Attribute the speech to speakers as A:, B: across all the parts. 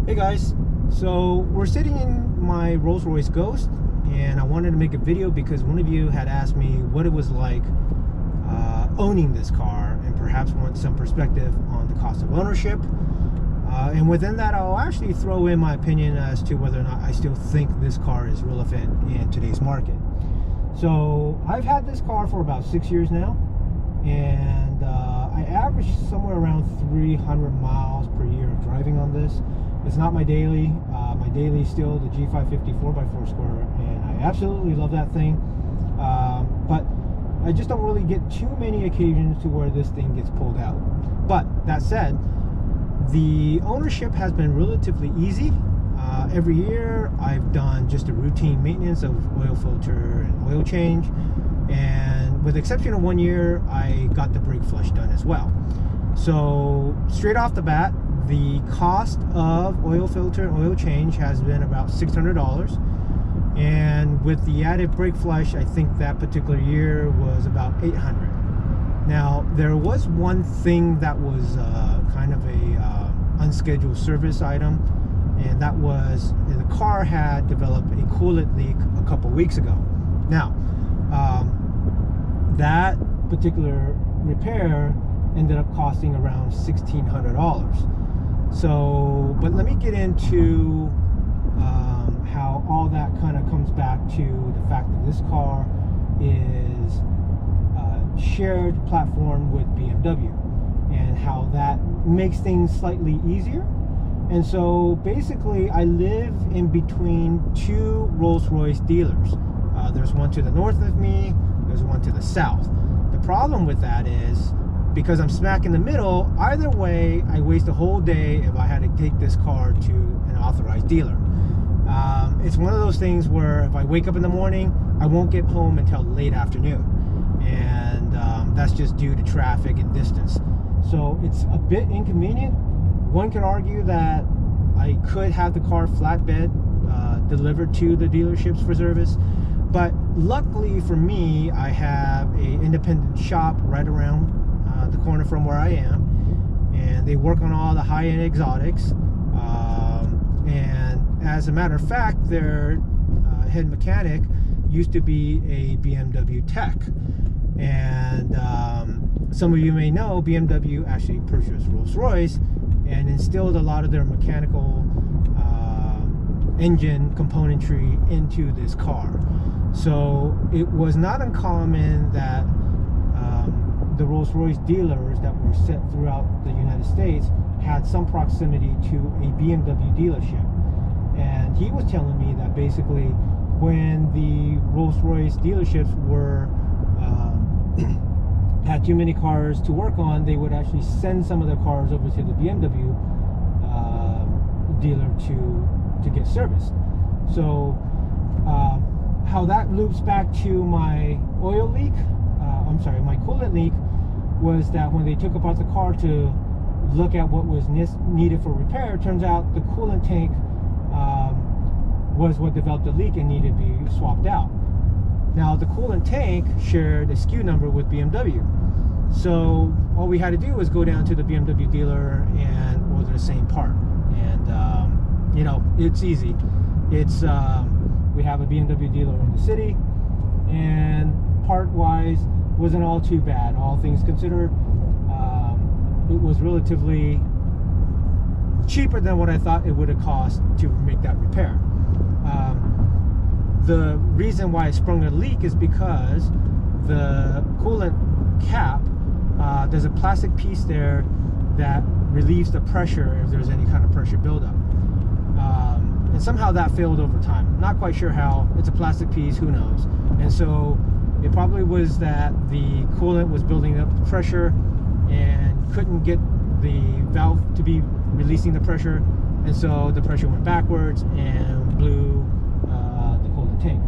A: Hey guys, so we're sitting in my Royce Ghost and I wanted to make a video because one of you had asked me what it was like owning this car and perhaps want some perspective on the cost of ownership. And within that, I'll actually throw in my opinion as to whether or not I still think this car is relevant in today's market. So I've had this car for about 6 years now, and I average somewhere around 300 miles per year of driving on this. It's not my daily. My daily is still the G550 4x4 Square, and I absolutely love that thing. But I just don't really get too many occasions to where this thing gets pulled out. But that said, the ownership has been relatively easy. Every year I've done just a routine maintenance of oil filter and oil change, and with the exception of 1 year, I got the brake flush done as well. So straight off the bat, the cost of oil filter and oil change has been about $600, and with the added brake flush, I think that particular year was about $800. Now, there was one thing that was kind of a unscheduled service item, and that was the car had developed a coolant leak a couple weeks ago. Now, that particular repair ended up costing around $1,600. So, but let me get into how all that kind of comes back to the fact that this car is shared platform with BMW, and how that makes things slightly easier. And so basically I live in between two Rolls-Royce dealers. There's one to the north of me, there's one to the south. The problem with that is, because I'm smack in the middle, either way I waste a whole day if I had to take this car to an authorized dealer. It's one of those things where if I wake up in the morning, I won't get home until late afternoon, and that's just due to traffic and distance. So it's a bit inconvenient. One could argue that I could have the car flatbed delivered to the dealerships for service, but luckily for me, I have an independent shop right around the corner from where I am, and they work on all the high-end exotics. And as a matter of fact, their head mechanic used to be a BMW tech. And some of you may know BMW actually purchased Rolls-Royce and instilled a lot of their mechanical engine componentry into this car. So it was not uncommon that the Rolls-Royce dealers that were set throughout the United States had some proximity to a BMW dealership. And he was telling me that basically when the Rolls-Royce dealerships were had too many cars to work on, they would actually send some of their cars over to the BMW dealer to get serviced. So how that loops back to my oil leak, my coolant leak, was that when they took apart the car to look at what was needed for repair, it turns out the coolant tank was what developed the leak and needed to be swapped out. Now, the coolant tank shared a SKU number with BMW. So all we had to do was go down to the BMW dealer and order the same part. And, you know, it's easy. It's, we have a BMW dealer in the city, and part-wise wasn't all too bad. All things considered, it was relatively cheaper than what I thought it would have cost to make that repair. The reason why I sprung a leak is because the coolant cap, there's a plastic piece there that relieves the pressure if there's any kind of pressure buildup. And somehow that failed over time. Not quite sure how. It's a plastic piece, who knows? And so it probably was that the coolant was building up the pressure and couldn't get the valve to be releasing the pressure, and so the pressure went backwards and blew the coolant tank.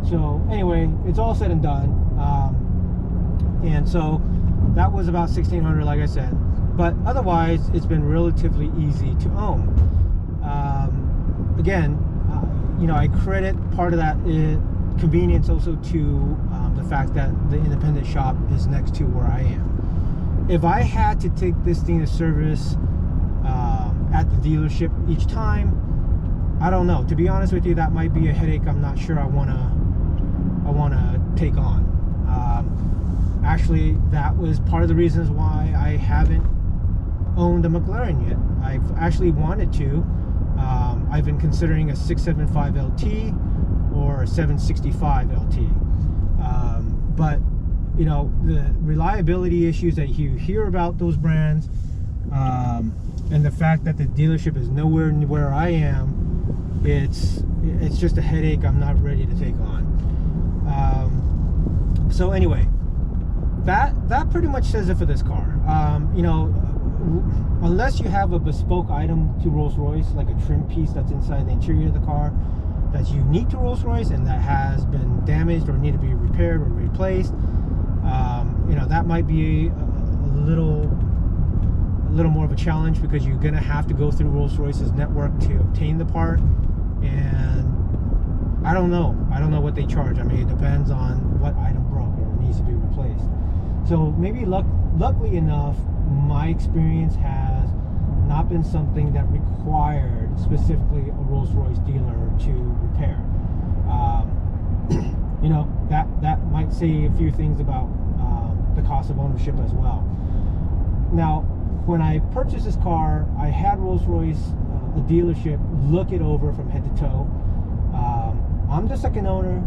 A: So anyway, it's all said and done, and so that was about $1,600, like I said. But otherwise, it's been relatively easy to own. Again, you know, I credit part of that convenience also to the fact that the independent shop is next to where I am. If I had to take this thing to service at the dealership each time. I don't know. To be honest with you, that might be a headache I'm not sure I wanna take on. Actually, that was part of the reasons why I haven't owned a McLaren yet. I've actually wanted to. I've been considering a 675 LT or a 765 LT. But you know, the reliability issues that you hear about those brands, and the fact that the dealership is nowhere near where I am, it's just a headache I'm not ready to take on. So anyway, that pretty much says it for this car. You know, unless you have a bespoke item to Rolls-Royce, like a trim piece that's inside the interior of the car that's unique to Rolls-Royce and that has been damaged or need to be repaired or replaced, you know, that might be a little more of a challenge, because you're gonna have to go through Rolls-Royce's network to obtain the part. And I don't know what they charge. I mean, it depends on what item broke or needs to be replaced. So maybe luckily enough, my experience has not been something that required specifically a Rolls-Royce dealer to repair. You know, that might say a few things about the cost of ownership as well. Now, when I purchased this car, I had Rolls-Royce, a dealership, look it over from head to toe. I'm the second owner,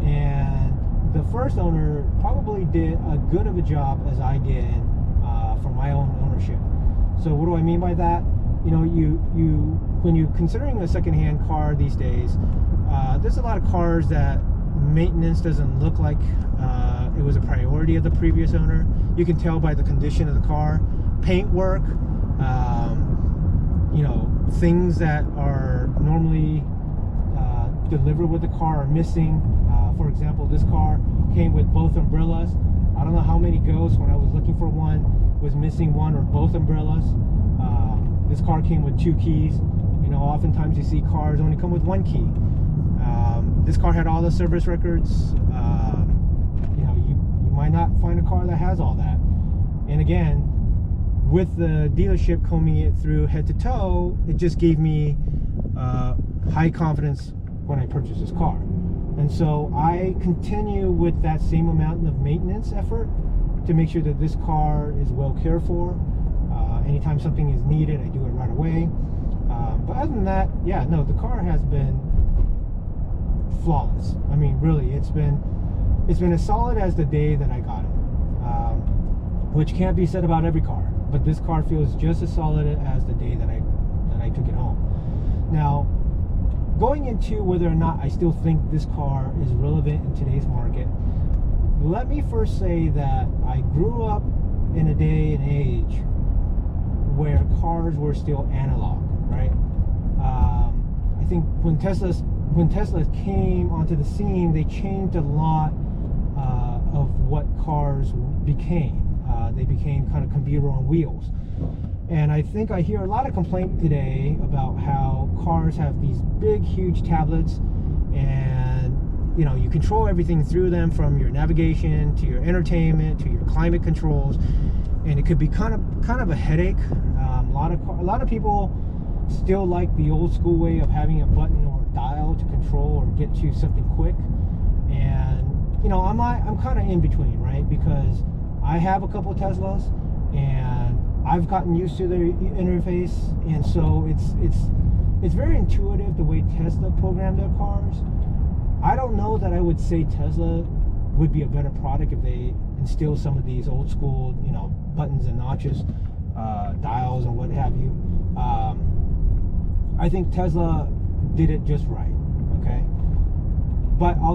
A: and the first owner probably did as good of a job as I did for my own ownership. So what do I mean by that? You know, when you're considering a second-hand car these days, there's a lot of cars that maintenance doesn't look like it was a priority of the previous owner. You can tell by the condition of the car, paint work, you know, things that are normally delivered with the car are missing. For example, this car came with both umbrellas. I don't know how many Ghosts, when I was looking for one, was missing one or both umbrellas. This car came with 2 keys. You know, oftentimes you see cars only come with 1 key. This car had all the service records. You know, you might not find a car that has all that. And again, with the dealership combing it through head to toe, it just gave me high confidence when I purchased this car. And so I continue with that same amount of maintenance effort to make sure that this car is well cared for. Anytime something is needed, I do it right away. But other than that, yeah, no, the car has been flawless. I mean, really, it's been as solid as the day that I got it, which can't be said about every car. But this car feels just as solid as the day that I took it home. Now, going into whether or not I still think this car is relevant in today's market, let me first say that I grew up in a day and age where cars were still analog, right? I think when Tesla came onto the scene, they changed a lot of what cars became. They became kind of computer on wheels. And I think I hear a lot of complaint today about how cars have these big, huge tablets, and you know, you control everything through them, from your navigation to your entertainment to your climate controls, and it could be kind of a headache. A lot of people still like the old school way of having a button or a dial to control or get to something quick. And you know, I'm kind of in between, right? Because I have a couple of Teslas, and I've gotten used to the interface, and so it's very intuitive the way Tesla programmed their cars. I don't know that I would say Tesla would be a better product if they instill some of these old school, you know, buttons and notches, dials and what have you. I think Tesla did it just right, okay? But I'll